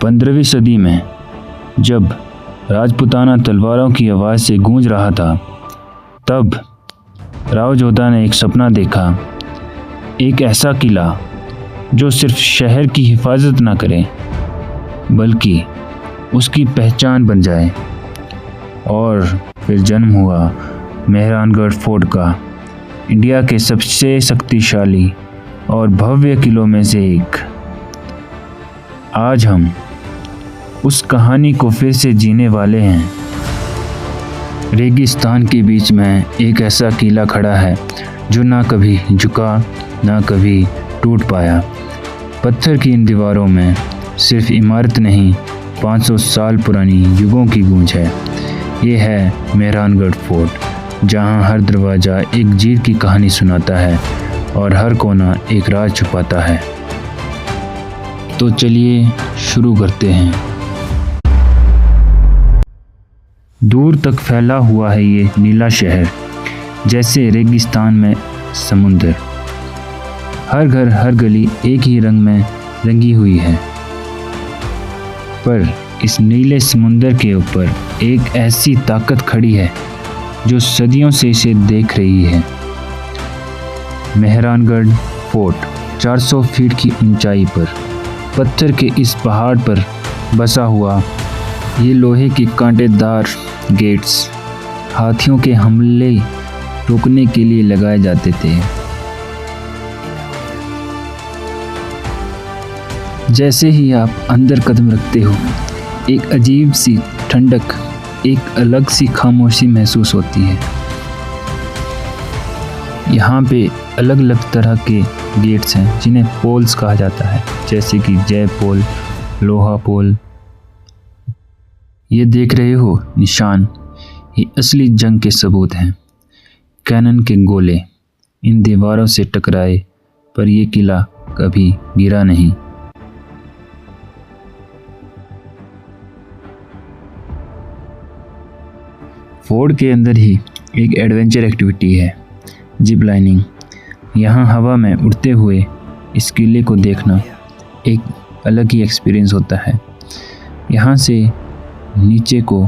15वीं सदी में जब राजपूताना तलवारों की आवाज़ से गूंज रहा था, तब राव जोधा ने एक सपना देखा। एक ऐसा किला जो सिर्फ शहर की हिफाजत ना करे बल्कि उसकी पहचान बन जाए। और फिर जन्म हुआ मेहरानगढ़ फोर्ट का, इंडिया के सबसे शक्तिशाली और भव्य किलों में से एक। आज हम उस कहानी को फिर से जीने वाले हैं। रेगिस्तान के बीच में एक ऐसा किला खड़ा है जो ना कभी झुका ना कभी टूट पाया। पत्थर की इन दीवारों में सिर्फ इमारत नहीं, 500 साल पुरानी युगों की गूंज है। ये है मेहरानगढ़ फोर्ट, जहां हर दरवाज़ा एक जीत की कहानी सुनाता है और हर कोना एक राज छुपाता है। तो चलिए शुरू करते हैं। दूर तक फैला हुआ है ये नीला शहर, जैसे रेगिस्तान में समुंदर। हर घर हर गली एक ही रंग में रंगी हुई है। पर इस नीले समुंदर के ऊपर एक ऐसी ताकत खड़ी है जो सदियों से इसे देख रही है। मेहरानगढ़ फोर्ट 400 फीट की ऊंचाई पर पत्थर के इस पहाड़ पर बसा हुआ, ये लोहे के कांटेदार गेट्स हाथियों के हमले रोकने के लिए लगाए जाते थे। जैसे ही आप अंदर कदम रखते हो, एक अजीब सी ठंडक, एक अलग सी खामोशी महसूस होती है। यहाँ पे अलग अलग तरह के गेट्स हैं जिन्हें पोल्स कहा जाता है, जैसे कि जय पोल, लोहा पोल। ये देख रहे हो निशान, ये असली जंग के सबूत हैं। कैनन के गोले इन दीवारों से टकराए, पर यह किला कभी गिरा नहीं। फोर्ट के अंदर ही एक एडवेंचर एक्टिविटी है, जिप लाइनिंग। यहाँ हवा में उड़ते हुए इस किले को देखना एक अलग ही एक्सपीरियंस होता है। यहाँ से नीचे को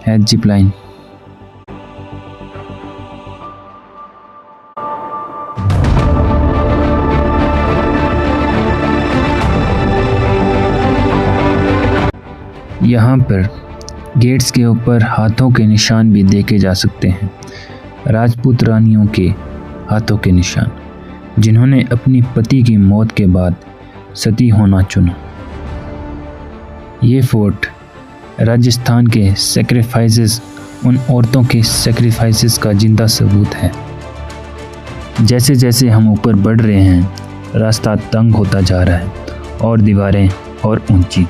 है जिप लाइन। यहाँ पर गेट्स के ऊपर हाथों के निशान भी देखे जा सकते हैं, राजपूत रानियों के हाथों के निशान, जिन्होंने अपनी पति की मौत के बाद सती होना चुना। ये फोर्ट राजस्थान के सेक्रीफाइसेस, उन औरतों के सेक्रीफाइसेस का जिंदा सबूत है। जैसे जैसे हम ऊपर बढ़ रहे हैं, रास्ता तंग होता जा रहा है और दीवारें और ऊंची।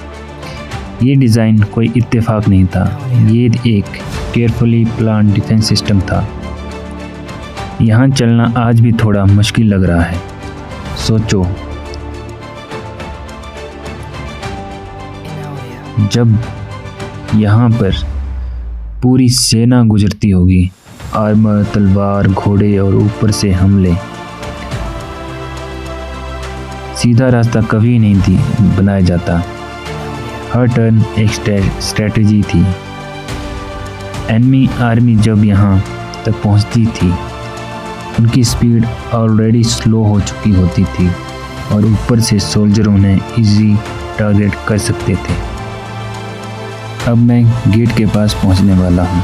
ये डिज़ाइन कोई इत्तेफाक नहीं था, ये एक केयरफुली प्लान डिफेंस सिस्टम था। यहाँ चलना आज भी थोड़ा मुश्किल लग रहा है। सोचो, जब यहाँ पर पूरी सेना गुजरती होगी, आर्मर, तलवार, घोड़े और ऊपर से हमले। सीधा रास्ता कभी नहीं बनाया जाता, हर टर्न एक स्ट्रेटजी थी। एनिमी आर्मी जब यहाँ तक पहुँचती थी, उनकी स्पीड ऑलरेडी स्लो हो चुकी होती थी और ऊपर से सोल्जर उन्हें इजी टारगेट कर सकते थे। अब मैं गेट के पास पहुँचने वाला हूँ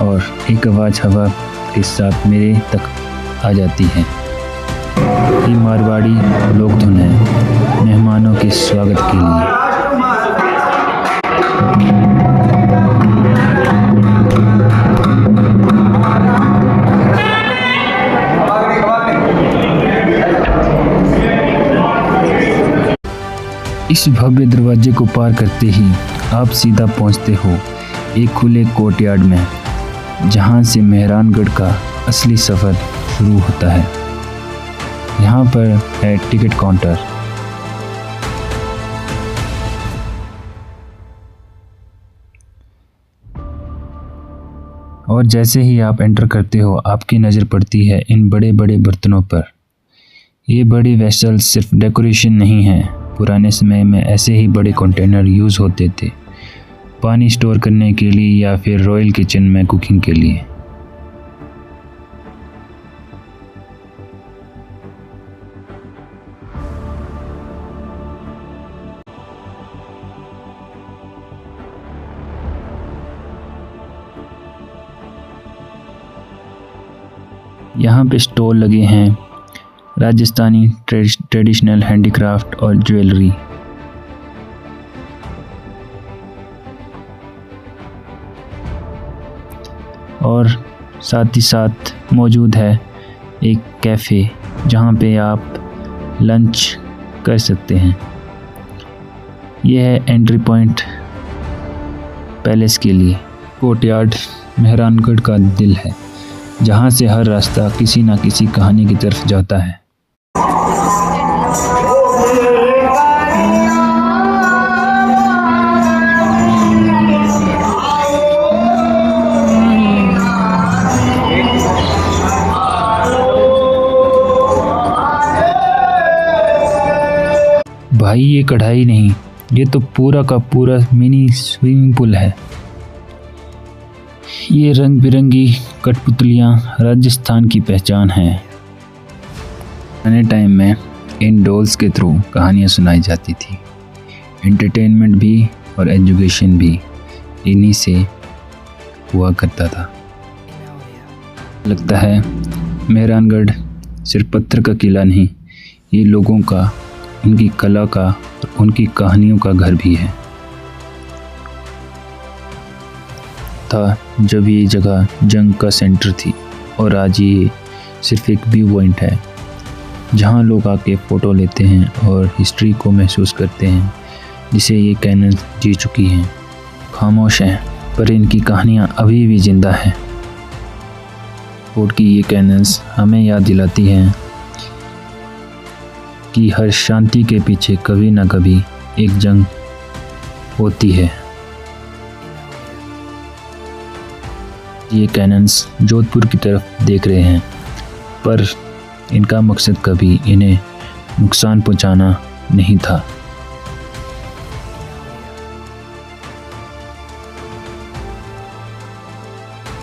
और एक आवाज़ हवा के साथ मेरे तक आ जाती है। ये मारवाड़ी लोक धुन है मेहमानों के स्वागत के लिए। इस भव्य दरवाजे को पार करते ही आप सीधा पहुंचते हो एक खुले कोर्टयार्ड में, जहां से मेहरानगढ़ का असली सफ़र शुरू होता है। यहाँ पर है टिकट काउंटर। और जैसे ही आप एंटर करते हो, आपकी नज़र पड़ती है इन बड़े बड़े बर्तनों पर। ये बड़ी वेसल्स सिर्फ डेकोरेशन नहीं है, पुराने समय में ऐसे ही बड़े कंटेनर यूज़ होते थे, पानी स्टोर करने के लिए या फिर रॉयल किचन में कुकिंग के लिए। यहाँ पे स्टॉल लगे हैं राजस्थानी ट्रेडिशनल हैंडीक्राफ्ट और ज्वेलरी। और साथ ही साथ मौजूद है एक कैफ़े जहाँ पे आप लंच कर सकते हैं। यह है एंट्री पॉइंट पैलेस के लिए। कोर्टयार्ड मेहरानगढ़ का दिल है, जहाँ से हर रास्ता किसी न किसी कहानी की तरफ जाता है। भाई ये कढ़ाई नहीं, ये तो पूरा का पूरा मिनी स्विमिंग पूल है। ये रंग बिरंगी कठपुतलियाँ राजस्थान की पहचान हैं। पुराने टाइम में इन डॉल्स के थ्रू कहानियाँ सुनाई जाती थी। एंटरटेनमेंट भी और एजुकेशन भी इन्हीं से हुआ करता था। लगता है मेहरानगढ़ सिर्फ पत्थर का किला नहीं, ये लोगों का, उनकी कला का और उनकी कहानियों का घर भी है। था जब ये जगह जंग का सेंटर थी और आज ये सिर्फ एक व्यू पॉइंट है जहाँ लोग आके फ़ोटो लेते हैं और हिस्ट्री को महसूस करते हैं जिसे ये कैनन जी चुकी हैं। खामोश हैं पर इनकी कहानियाँ अभी भी ज़िंदा हैं। फोर्ट की ये कैनन्स हमें याद दिलाती हैं कि हर शांति के पीछे कभी ना कभी एक जंग होती है। ये कैनन्स जोधपुर की तरफ देख रहे हैं, पर इनका मकसद कभी इन्हें नुकसान पहुंचाना नहीं था।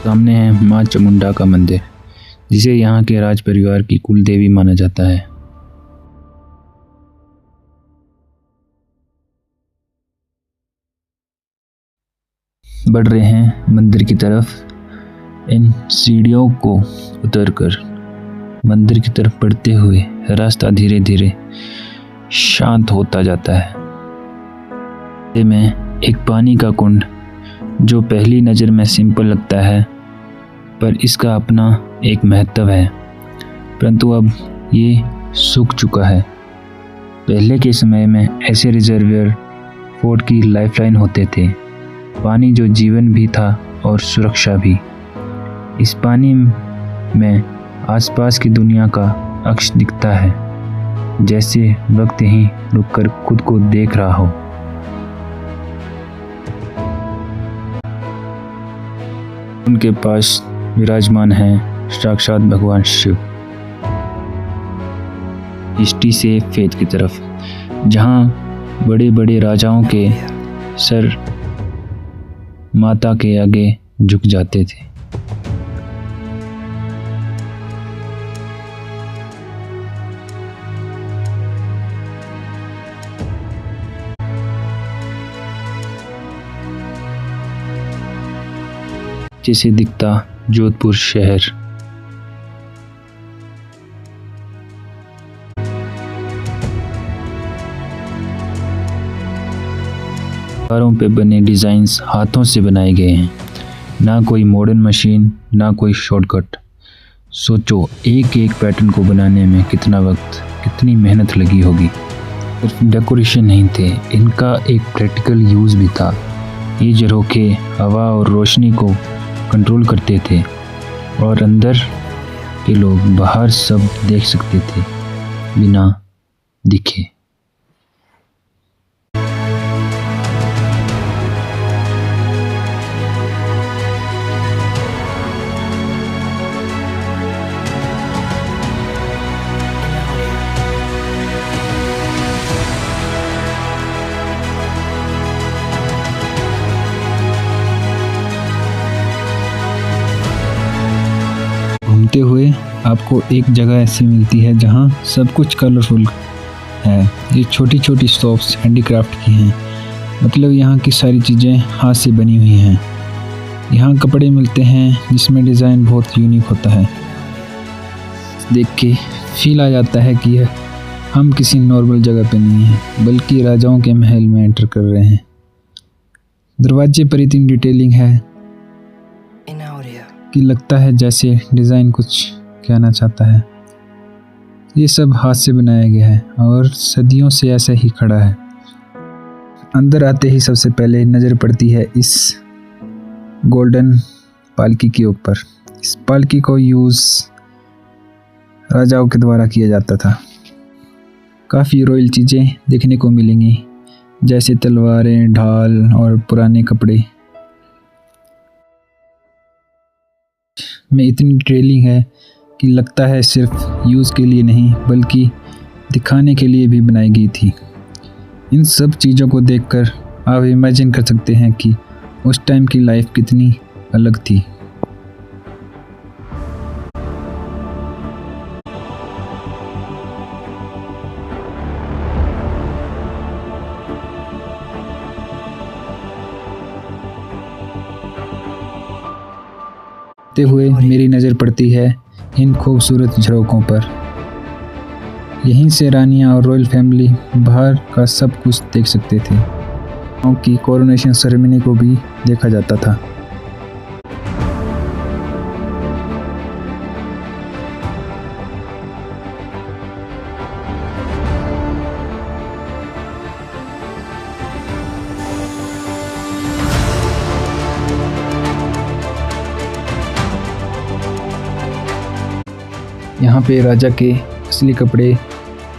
सामने है मां चामुंडा का मंदिर, जिसे यहाँ के राज परिवार की कुल देवी माना जाता है। बढ़ रहे हैं मंदिर की तरफ। इन सीढ़ियों को उतरकर मंदिर की तरफ बढ़ते हुए रास्ता धीरे धीरे शांत होता जाता है। में एक पानी का कुंड जो पहली नज़र में सिंपल लगता है, पर इसका अपना एक महत्व है, परंतु अब ये सूख चुका है। पहले के समय में ऐसे रिजर्वियर फोर्ट की लाइफलाइन होते थे, पानी जो जीवन भी था और सुरक्षा भी। इस पानी में आसपास की दुनिया का अक्ष दिखता है, जैसे वक्त यहीं रुककर खुद को देख रहा हो। उनके पास विराजमान हैं साक्षात भगवान शिव। हिस्ट्री से फेथ की तरफ, जहाँ बड़े बड़े राजाओं के सर माता के आगे झुक जाते थे। जैसे दिखता जोधपुर शहर। दीवारों पे बने डिज़ाइंस हाथों से बनाए गए हैं, ना कोई मॉडर्न मशीन, ना कोई शॉर्टकट। सोचो एक एक पैटर्न को बनाने में कितना वक्त, कितनी मेहनत लगी होगी। सिर्फ डेकोरेशन नहीं थे, इनका एक प्रैक्टिकल यूज़ भी था। ये झरोखे हवा और रोशनी को कंट्रोल करते थे और अंदर के लोग बाहर सब देख सकते थे बिना दिखे। आपको एक जगह ऐसी मिलती है जहाँ सब कुछ कलरफुल है। ये छोटी छोटी शॉप्स हैंडीक्राफ्ट की हैं, मतलब यहाँ की सारी चीज़ें हाथ से बनी हुई हैं। यहाँ कपड़े मिलते हैं जिसमें डिज़ाइन बहुत यूनिक होता है। देख के फील आ जाता है कि हम किसी नॉर्मल जगह पे नहीं हैं, बल्कि राजाओं के महल में एंटर कर रहे हैं। दरवाजे पर इतनी डिटेलिंग है कि लगता है जैसे डिज़ाइन कुछ कहना चाहता है। ये सब हाथ से बनाया गया है और सदियों से ऐसा ही खड़ा है। अंदर आते ही सबसे पहले नज़र पड़ती है इस गोल्डन पालकी के ऊपर। इस पालकी को यूज़ राजाओं के द्वारा किया जाता था। काफ़ी रॉयल चीज़ें देखने को मिलेंगी, जैसे तलवारें, ढाल और पुराने कपड़े में इतनी डिटेलिंग है कि लगता है सिर्फ यूज़ के लिए नहीं बल्कि दिखाने के लिए भी बनाई गई थी। इन सब चीज़ों को देखकर आप इमेजिन कर सकते हैं कि उस टाइम की लाइफ कितनी अलग थी। हुए मेरी नज़र पड़ती है इन खूबसूरत झरोकों पर। यहीं से रानियां और रॉयल फैमिली बाहर का सब कुछ देख सकते थे। उनकी कोरोनेशन सेरेमनी को भी देखा जाता था। यहाँ पे राजा के असली कपड़े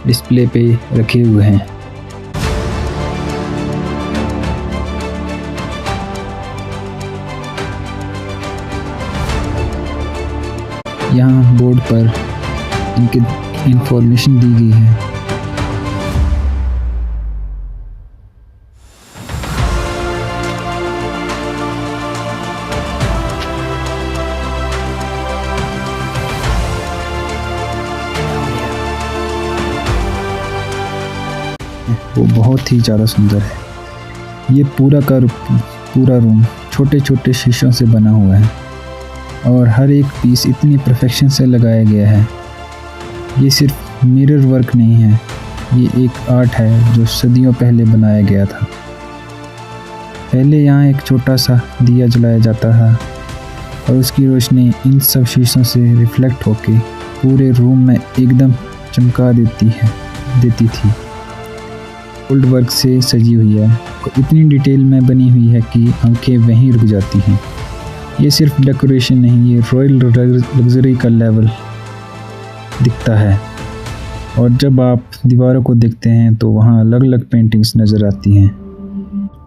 डिस्प्ले पे रखे हुए हैं। यहाँ बोर्ड पर इनकी इंफॉर्मेशन दी गई है। वो बहुत ही ज़्यादा सुंदर है। ये पूरा का पूरा रूम छोटे छोटे शीशों से बना हुआ है और हर एक पीस इतनी परफेक्शन से लगाया गया है। ये सिर्फ मिरर वर्क नहीं है, ये एक आर्ट है जो सदियों पहले बनाया गया था। पहले यहाँ एक छोटा सा दिया जलाया जाता था और उसकी रोशनी इन सब शीशों से रिफ्लेक्ट होके पूरे रूम में एकदम चमका देती थी। गोल्ड वर्क से सजी हुई है और इतनी डिटेल में बनी हुई है कि आंखें वहीं रुक जाती हैं। ये सिर्फ डेकोरेशन नहीं, ये रॉयल लग्जरी का लेवल दिखता है। और जब आप दीवारों को देखते हैं तो वहाँ अलग अलग पेंटिंग्स नज़र आती हैं।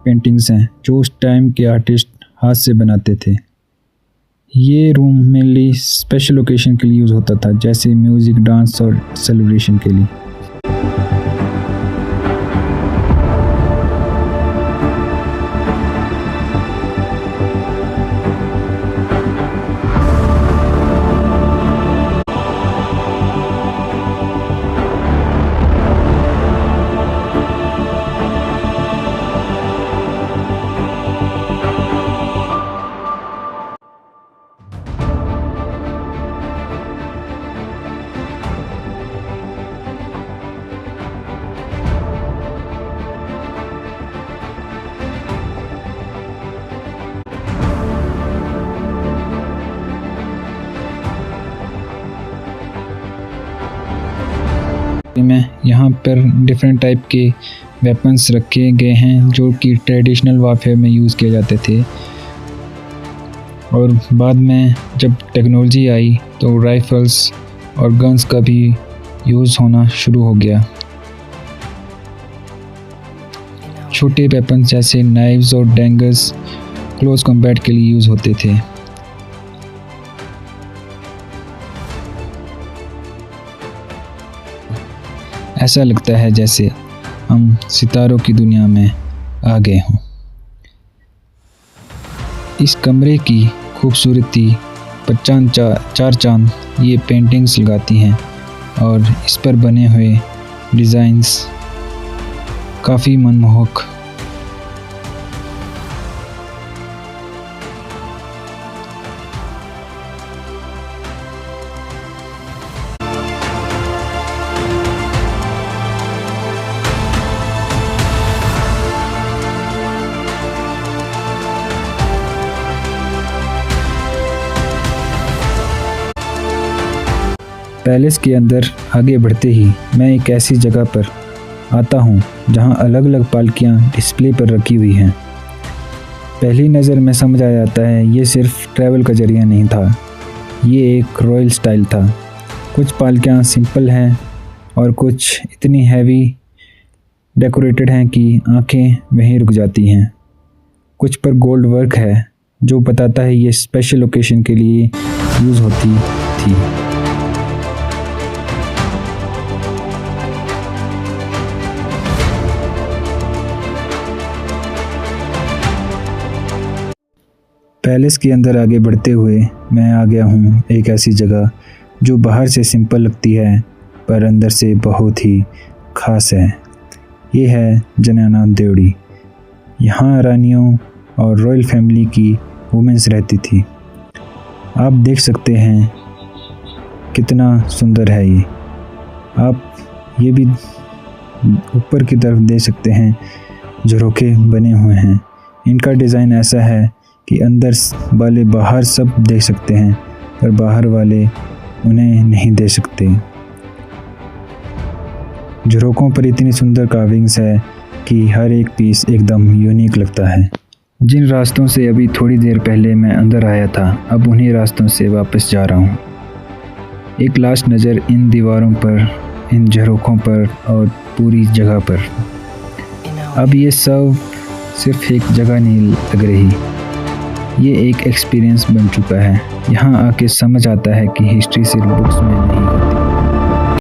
पेंटिंग्स हैं जो उस टाइम के आर्टिस्ट हाथ से बनाते थे। ये रूम मेनली स्पेशल ओकेशन के लिए यूज़ होता था, जैसे म्यूज़िक, डांस और सेलिब्रेशन के लिए। में यहाँ पर डिफरेंट टाइप के वेपन्स रखे गए हैं जो कि ट्रेडिशनल वारफेयर में यूज़ किए जाते थे। और बाद में जब टेक्नोलॉजी आई तो राइफ़ल्स और गन्स का भी यूज़ होना शुरू हो गया। छोटे वेपन्स जैसे नाइव्स और डैंगर्स क्लोज कॉम्बैट के लिए यूज़ होते थे। ऐसा लगता है जैसे हम सितारों की दुनिया में आ गए हों। इस कमरे की खूबसूरती पर चार चांद ये पेंटिंग्स लगाती हैं और इस पर बने हुए डिज़ाइंस काफ़ी मनमोहक। पैलेस के अंदर आगे बढ़ते ही मैं एक ऐसी जगह पर आता हूँ जहाँ अलग अलग पालकियाँ डिस्प्ले पर रखी हुई हैं। पहली नज़र में समझ आ जाता है ये सिर्फ ट्रैवल का जरिया नहीं था, ये एक रॉयल स्टाइल था। कुछ पालकियाँ सिंपल हैं और कुछ इतनी हैवी डेकोरेटेड हैं कि आंखें वहीं रुक जाती हैं। कुछ पर गोल्ड वर्क है जो बताता है ये स्पेशल ओकेशन के लिए यूज़ होती थी। पैलेस के अंदर आगे बढ़ते हुए मैं आ गया हूँ एक ऐसी जगह जो बाहर से सिंपल लगती है पर अंदर से बहुत ही ख़ास है। ये है जनाना देवड़ी। यहाँ रानियों और रॉयल फैमिली की वुमेंस रहती थी। आप देख सकते हैं कितना सुंदर है ये। आप ये भी ऊपर की तरफ देख सकते हैं झरोखे बने हुए हैं। इनका डिज़ाइन ऐसा है कि अंदर वाले बाहर सब देख सकते हैं पर बाहर वाले उन्हें नहीं देख सकते। झरोकों पर इतनी सुंदर कार्विंग्स है कि हर एक पीस एकदम यूनिक लगता है। जिन रास्तों से अभी थोड़ी देर पहले मैं अंदर आया था, अब उन्हीं रास्तों से वापस जा रहा हूँ। एक लास्ट नज़र इन दीवारों पर, इन झरोकों पर और पूरी जगह पर। अब ये सब सिर्फ एक जगह नहीं लग रही, ये एक एक्सपीरियंस बन चुका है। यहाँ आके समझ आता है कि हिस्ट्री सिर्फ बुक्स में नहीं होती।